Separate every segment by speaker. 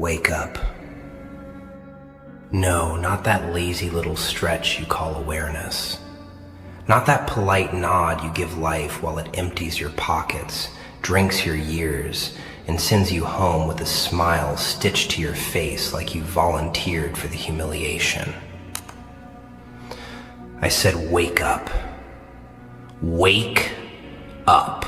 Speaker 1: Wake up. No, not that lazy little stretch you call awareness. Not that polite nod you give life while it empties your pockets, drinks your years, and sends you home with a smile stitched to your face like you volunteered for the humiliation. I said, wake up. Wake up.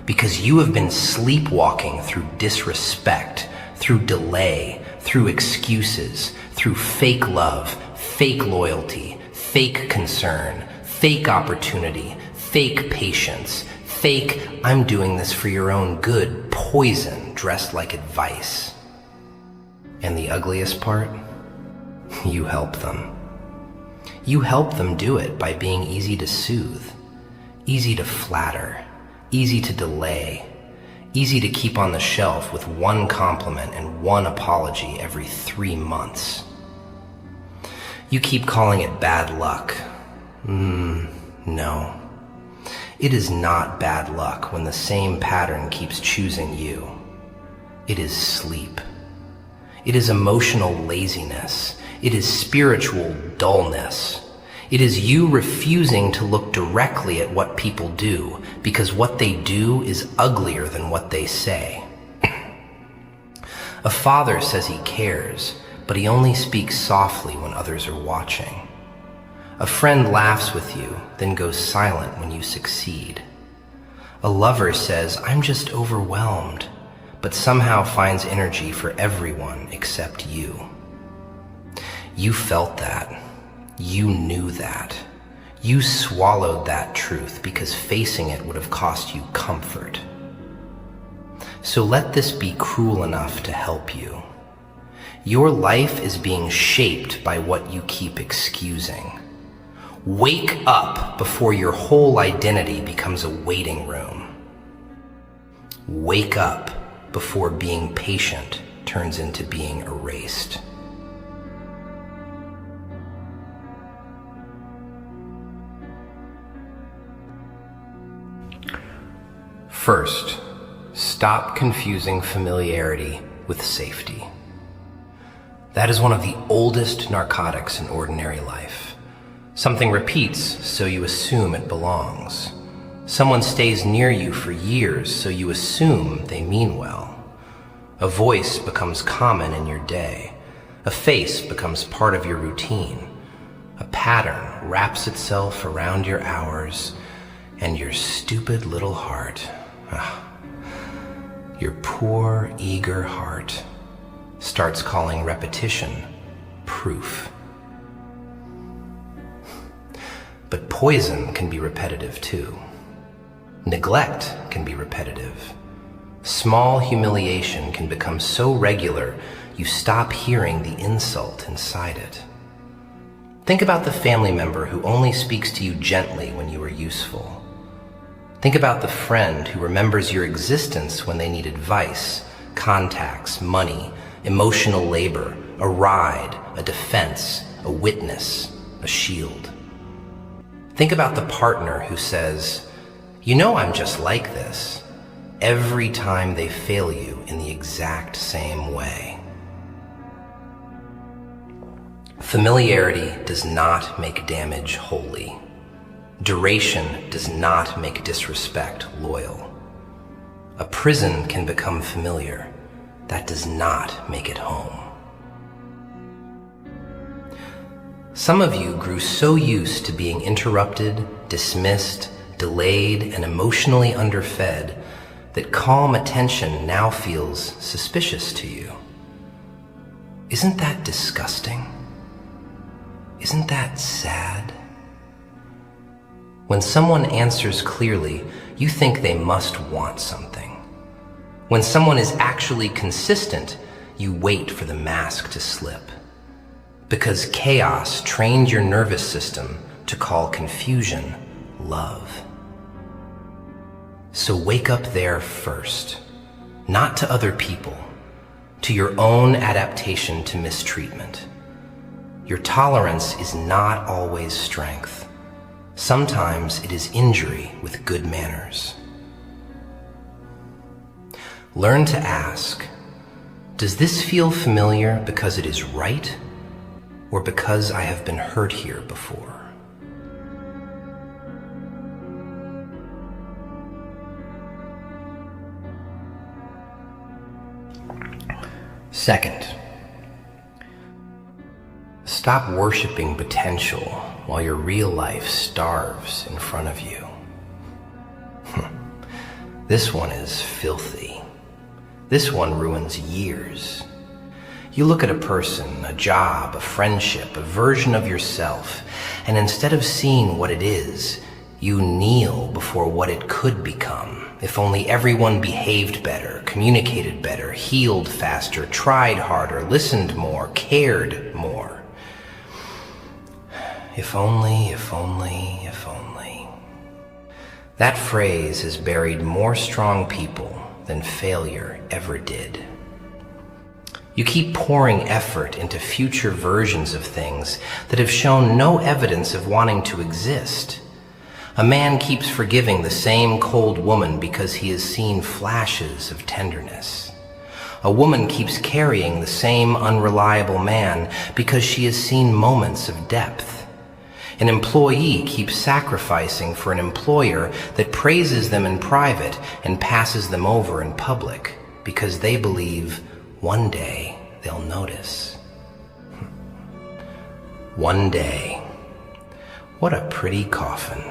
Speaker 1: Because you have been sleepwalking through disrespect, through delay, through excuses, through fake love, fake loyalty, fake concern, fake opportunity, fake patience, fake, I'm doing this for your own good, poison dressed like advice. And the ugliest part? You help them. You help them do it by being easy to soothe, easy to flatter, easy to delay, easy to keep on the shelf with one compliment and one apology every 3 months. You keep calling it bad luck. No. It is not bad luck when the same pattern keeps choosing you. It is sleep. It is emotional laziness. It is spiritual dullness. It is you refusing to look directly at what people do because what they do is uglier than what they say. A father says he cares, but he only speaks softly when others are watching. A friend laughs with you, then goes silent when you succeed. A lover says, I'm just overwhelmed, but somehow finds energy for everyone except you. You felt that. You knew that. You swallowed that truth because facing it would have cost you comfort. So let this be cruel enough to help you. Your life is being shaped by what you keep excusing. Wake up before your whole identity becomes a waiting room. Wake up before being patient turns into being erased. First, stop confusing familiarity with safety. That is one of the oldest narcotics in ordinary life. Something repeats, so you assume it belongs. Someone stays near you for years, so you assume they mean well. A voice becomes common in your day. A face becomes part of your routine. A pattern wraps itself around your hours, and your stupid little heart, your poor, eager heart, starts calling repetition proof. But poison can be repetitive too. Neglect can be repetitive. Small humiliation can become so regular you stop hearing the insult inside it. Think about the family member who only speaks to you gently when you are useful. Think about the friend who remembers your existence when they need advice, contacts, money, emotional labor, a ride, a defense, a witness, a shield. Think about the partner who says, you know I'm just like this, every time they fail you in the exact same way. Familiarity does not make damage holy. Duration does not make disrespect loyal. A prison can become familiar. That does not make it home. Some of you grew so used to being interrupted, dismissed, delayed, and emotionally underfed that calm attention now feels suspicious to you. Isn't that disgusting? Isn't that sad? When someone answers clearly, you think they must want something. When someone is actually consistent, you wait for the mask to slip. Because chaos trained your nervous system to call confusion love. So wake up there first, not to other people, to your own adaptation to mistreatment. Your tolerance is not always strength. Sometimes it is injury with good manners. Learn to ask, Does this feel familiar because it is right, or because I have been hurt here before? Second, stop worshiping potential while your real life starves in front of you. This one is filthy. This one ruins years. You look at a person, a job, a friendship, a version of yourself, and instead of seeing what it is, you kneel before what it could become. If only everyone behaved better, communicated better, healed faster, tried harder, listened more, cared more. If only, if only, if only. That phrase has buried more strong people than failure ever did. You keep pouring effort into future versions of things that have shown no evidence of wanting to exist. A man keeps forgiving the same cold woman because he has seen flashes of tenderness. A woman keeps carrying the same unreliable man because she has seen moments of depth. An employee keeps sacrificing for an employer that praises them in private and passes them over in public because they believe one day they'll notice. One day. What a pretty coffin.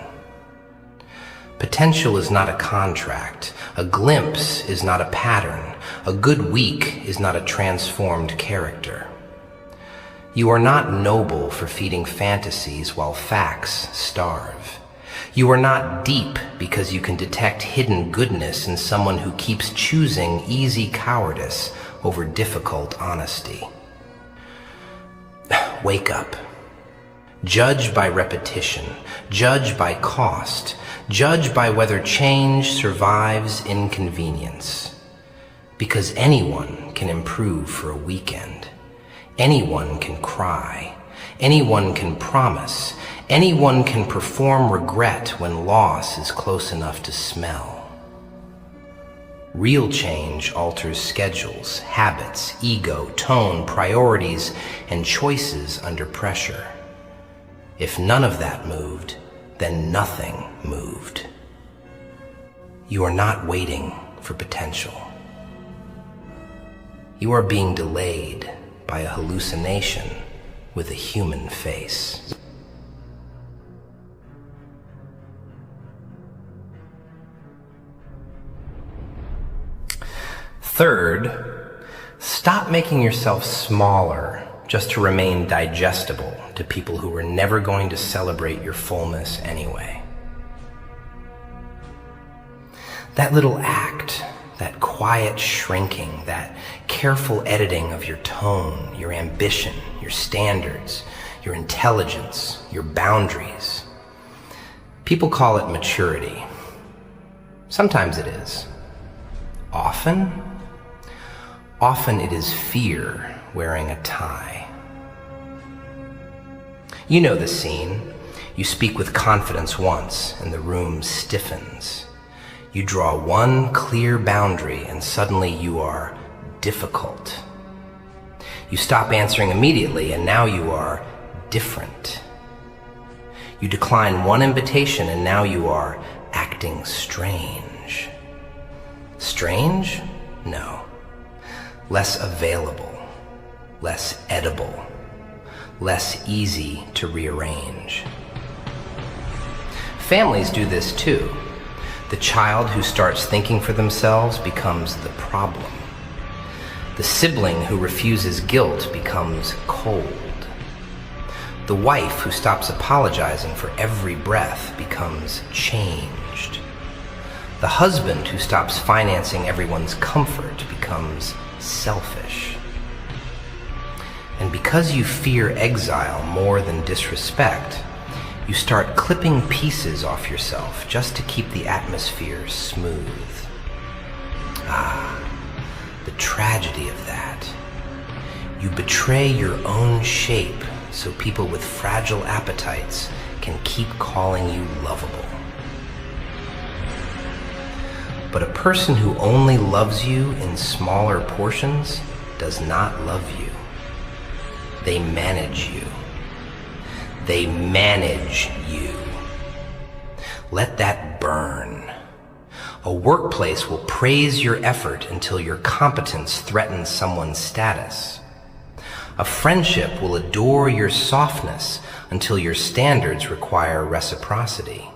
Speaker 1: Potential is not a contract. A glimpse is not a pattern. A good week is not a transformed character. You are not noble for feeding fantasies while facts starve. You are not deep because you can detect hidden goodness in someone who keeps choosing easy cowardice over difficult honesty. Wake up. Judge by repetition. Judge by cost. Judge by whether change survives inconvenience. Because anyone can improve for a weekend. Anyone can cry. Anyone can promise. Anyone can perform regret when loss is close enough to smell. Real change alters schedules, habits, ego, tone, priorities, and choices under pressure. If none of that moved, then nothing moved. You are not waiting for potential. You are being delayed by a hallucination with a human face. Third, stop making yourself smaller just to remain digestible to people who are never going to celebrate your fullness anyway. That little act, that quiet shrinking, that careful editing of your tone, your ambition, your standards, your intelligence, your boundaries. People call it maturity. Sometimes it is. Often it is fear wearing a tie. You know the scene. You speak with confidence once, and the room stiffens. You draw one clear boundary, and suddenly you are difficult. You stop answering immediately, and now you are different. You decline one invitation, and now you are acting strange. Strange? No. Less available, less edible, less easy to rearrange. Families do this too. The child who starts thinking for themselves becomes the problem. The sibling who refuses guilt becomes cold. The wife who stops apologizing for every breath becomes changed. The husband who stops financing everyone's comfort becomes selfish. And because you fear exile more than disrespect, you start clipping pieces off yourself just to keep the atmosphere smooth. The tragedy of that. You betray your own shape so people with fragile appetites can keep calling you lovable. But a person who only loves you in smaller portions does not love you. They manage you. They manage you. Let that burn. A workplace will praise your effort until your competence threatens someone's status. A friendship will adore your softness until your standards require reciprocity.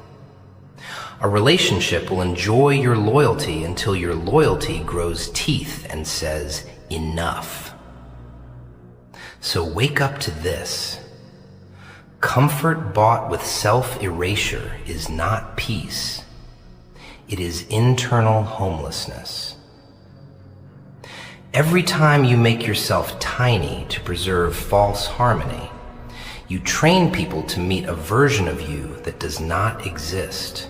Speaker 1: A relationship will enjoy your loyalty until your loyalty grows teeth and says, enough. So wake up to this. Comfort bought with self-erasure is not peace. It is internal homelessness. Every time you make yourself tiny to preserve false harmony, you train people to meet a version of you that does not exist.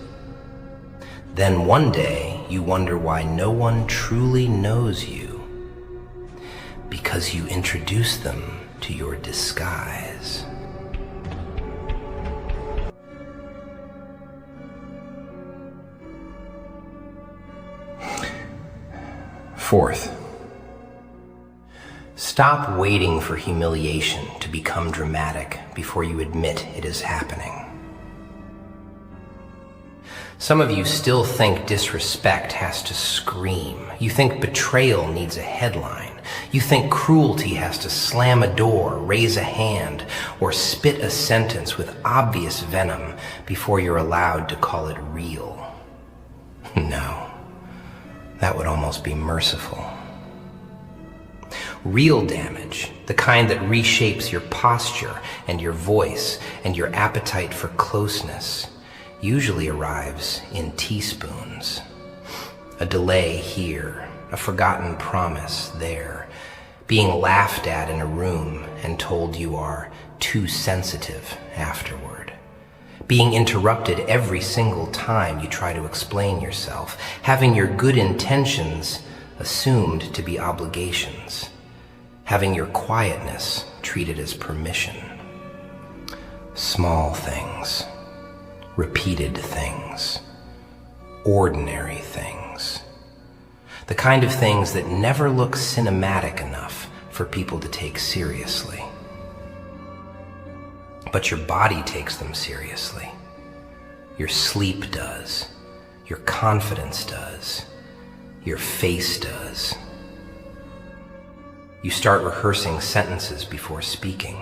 Speaker 1: Then one day you wonder why no one truly knows you, because you introduce them to your disguise. Fourth, stop waiting for humiliation to become dramatic before you admit it is happening. Some of you still think disrespect has to scream. You think betrayal needs a headline. You think cruelty has to slam a door, raise a hand, or spit a sentence with obvious venom before you're allowed to call it real. No. That would almost be merciful. Real damage, the kind that reshapes your posture and your voice and your appetite for closeness, usually arrives in teaspoons. A delay here, a forgotten promise there, being laughed at in a room and told you are too sensitive afterward. Being interrupted every single time you try to explain yourself, having your good intentions assumed to be obligations, having your quietness treated as permission. Small things, repeated things, ordinary things. The kind of things that never look cinematic enough for people to take seriously. But your body takes them seriously. Your sleep does. Your confidence does. Your face does. You start rehearsing sentences before speaking.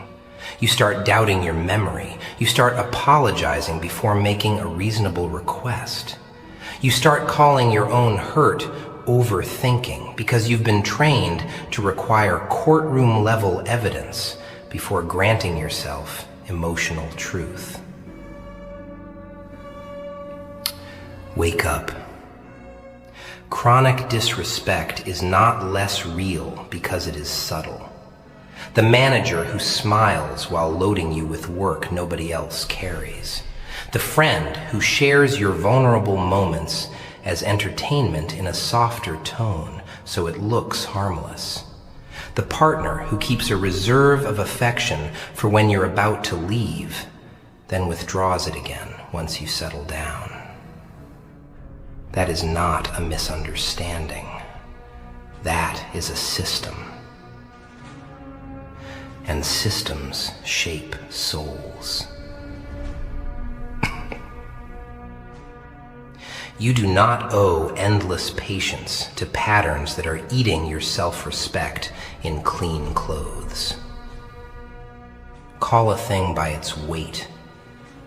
Speaker 1: You start doubting your memory. You start apologizing before making a reasonable request. You start calling your own hurt overthinking because you've been trained to require courtroom-level evidence before granting yourself emotional truth. Wake up. Chronic disrespect is not less real because it is subtle. The manager who smiles while loading you with work nobody else carries. The friend who shares your vulnerable moments as entertainment in a softer tone so it looks harmless. The partner who keeps a reserve of affection for when you're about to leave, then withdraws it again once you settle down. That is not a misunderstanding. That is a system. And systems shape souls. You do not owe endless patience to patterns that are eating your self-respect in clean clothes. Call a thing by its weight,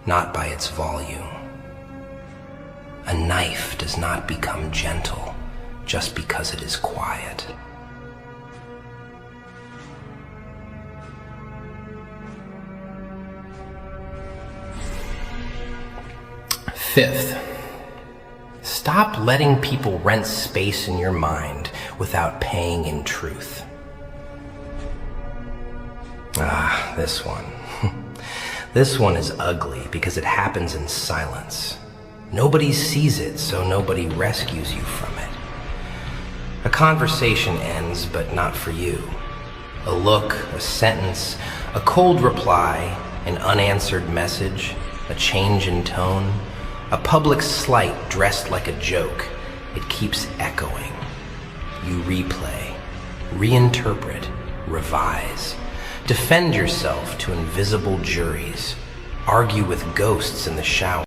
Speaker 1: not by its volume. A knife does not become gentle just because it is quiet. Fifth, stop letting people rent space in your mind without paying in truth. This one. This one is ugly because it happens in silence. Nobody sees it, so nobody rescues you from it. A conversation ends, but not for you. A look, a sentence, a cold reply, an unanswered message, a change in tone, a public slight dressed like a joke. It keeps echoing. You replay. reinterpret, revise. Defend yourself to invisible juries. Argue with ghosts in the shower.